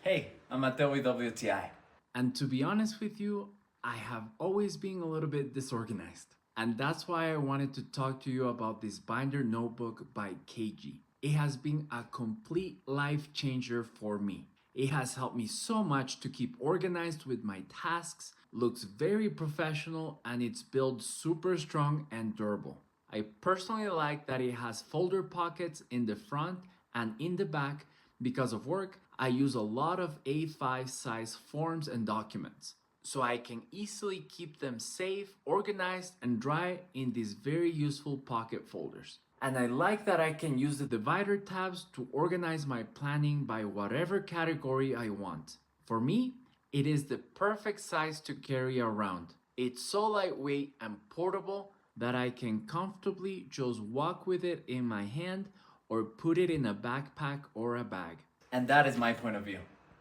Hey, I'm Mateo with WTI. And to be honest with you, I have always been a little bit disorganized. And that's why I wanted to talk to you about this binder notebook by CAGIE. It has been a complete life changer for me. It has helped me so much to keep organized with my tasks, looks very professional, and it's built super strong and durable. I personally like that it has folder pockets in the front and in the back. Because of work, I use a lot of A5 size forms and documents, so I can easily keep them safe, organized, and dry in these very useful pocket folders. And I like that I can use the divider tabs to organize my planning by whatever category I want. For me, it is the perfect size to carry around. It's so lightweight and portable that I can comfortably just walk with it in my hand or put it in a backpack or a bag. And that is my point of view.